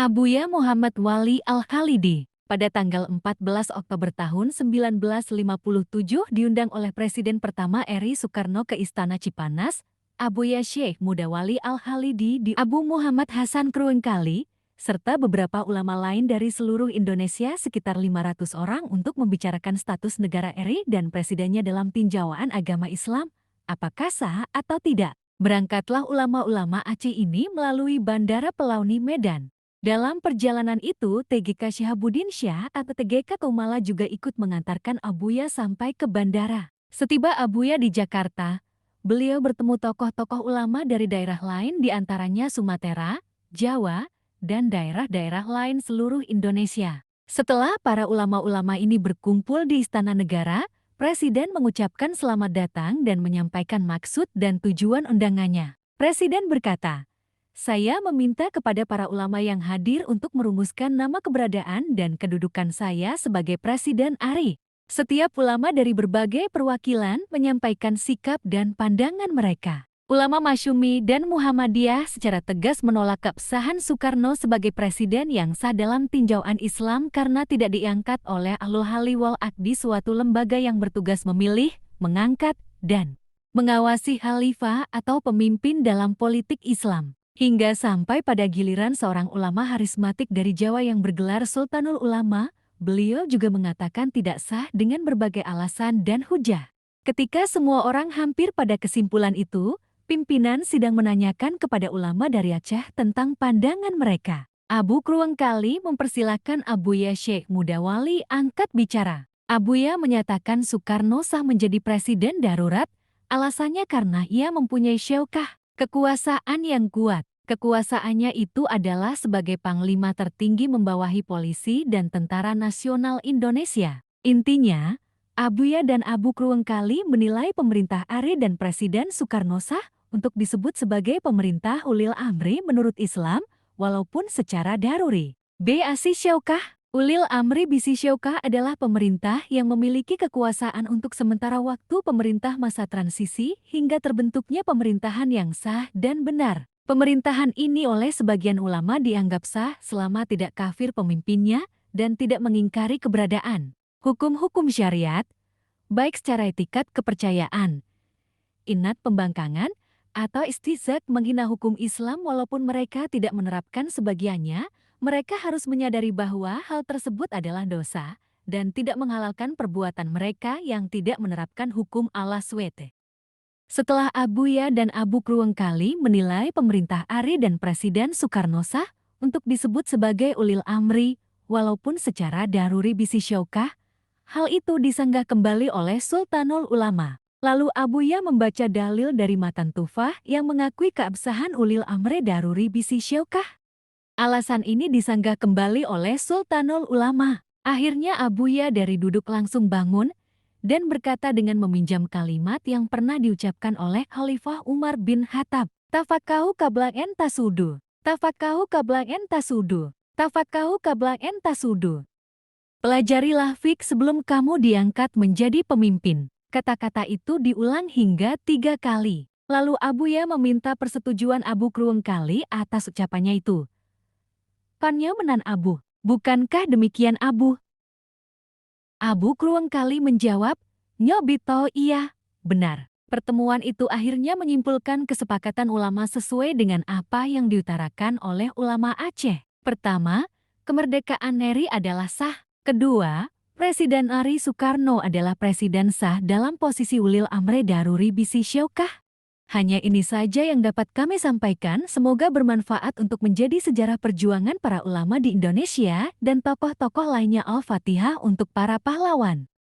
Abuya Muhammad Wali Al-Khalidi, pada tanggal 14 Oktober tahun 1957 diundang oleh Presiden pertama RI Soekarno ke Istana Cipanas, Abuya Syekh Muda Wali Al-Khalidi di Abu Muhammad Hasan Kruengkali, serta beberapa ulama lain dari seluruh Indonesia sekitar 500 orang untuk membicarakan status negara RI dan presidennya dalam tinjauan agama Islam, apakah sah atau tidak. Berangkatlah ulama-ulama Aceh ini melalui Bandara Pelauni Medan. Dalam perjalanan itu, TGK Syihabuddin Syah atau TGK Kumala juga ikut mengantarkan Abuya sampai ke bandara. Setiba Abuya di Jakarta, beliau bertemu tokoh-tokoh ulama dari daerah lain di antaranya Sumatera, Jawa, dan daerah-daerah lain seluruh Indonesia. Setelah para ulama-ulama ini berkumpul di Istana Negara, Presiden mengucapkan selamat datang dan menyampaikan maksud dan tujuan undangannya. Presiden berkata, "Saya meminta kepada para ulama yang hadir untuk merumuskan nama keberadaan dan kedudukan saya sebagai Presiden RI. Setiap ulama dari berbagai perwakilan menyampaikan sikap dan pandangan mereka. Ulama Masyumi dan Muhammadiyah secara tegas menolak keabsahan Soekarno sebagai presiden yang sah dalam tinjauan Islam karena tidak diangkat oleh Ahlul Halli wal Aqdi, suatu lembaga yang bertugas memilih, mengangkat, dan mengawasi khalifah atau pemimpin dalam politik Islam. Hingga sampai pada giliran seorang ulama harismatik dari Jawa yang bergelar Sultanul Ulama, beliau juga mengatakan tidak sah dengan berbagai alasan dan hujah. Ketika semua orang hampir pada kesimpulan itu, pimpinan sidang menanyakan kepada ulama dari Aceh tentang pandangan mereka. Abu Kruengkali mempersilahkan Abuya Syekh Muda Wali angkat bicara. Abuya menyatakan Soekarno sah menjadi presiden darurat, alasannya karena ia mempunyai syaukah, kekuasaan yang kuat. Kekuasaannya itu adalah sebagai panglima tertinggi membawahi polisi dan tentara nasional Indonesia. Intinya, Abuya dan Abu Kruengkali menilai pemerintah RI dan Presiden Soekarno sah untuk disebut sebagai pemerintah ulil amri menurut Islam, walaupun secara daruri. B.Asi Syaukah. Ulil amri bisi syaukah adalah pemerintah yang memiliki kekuasaan untuk sementara waktu pemerintah masa transisi hingga terbentuknya pemerintahan yang sah dan benar. Pemerintahan ini oleh sebagian ulama dianggap sah selama tidak kafir pemimpinnya dan tidak mengingkari keberadaan hukum-hukum syariat, baik secara etikat kepercayaan, inat pembangkangan, atau istihzak menghina hukum Islam. Walaupun mereka tidak menerapkan sebagiannya, mereka harus menyadari bahwa hal tersebut adalah dosa dan tidak menghalalkan perbuatan mereka yang tidak menerapkan hukum Allah SWT. Setelah Abuya dan Abu Kruengkali menilai pemerintah RI dan Presiden Soekarno sah untuk disebut sebagai ulil amri, walaupun secara daruri bisi syaukah, hal itu disanggah kembali oleh Sultanul Ulama. Lalu Abuya membaca dalil dari Matan Tufah yang mengakui keabsahan ulil amri daruri bisi syaukah. Alasan ini disanggah kembali oleh Sultanul Ulama. Akhirnya Abuya dari duduk langsung bangun dan berkata dengan meminjam kalimat yang pernah diucapkan oleh Khalifah Umar bin Khattab. Tafakkahu qabla an tasudu. Tafakkahu qabla an tasudu. Tafakkahu qabla an tasudu. Pelajarilah fik sebelum kamu diangkat menjadi pemimpin. Kata-kata itu diulang hingga 3 kali. Lalu Abuya meminta persetujuan Abu Kruengkali atas ucapannya itu. Pannya menan Abu, bukankah demikian Abu? Abu Kruengkali menjawab, "Nyobito iya, benar." Pertemuan itu akhirnya menyimpulkan kesepakatan ulama sesuai dengan apa yang diutarakan oleh ulama Aceh. Pertama, kemerdekaan RI adalah sah. Kedua, Presiden RI Soekarno adalah presiden sah dalam posisi ulil amri daruri bisi syaukah. Hanya ini saja yang dapat kami sampaikan, semoga bermanfaat untuk menjadi sejarah perjuangan para ulama di Indonesia dan tokoh-tokoh lainnya. Al-Fatihah untuk para pahlawan.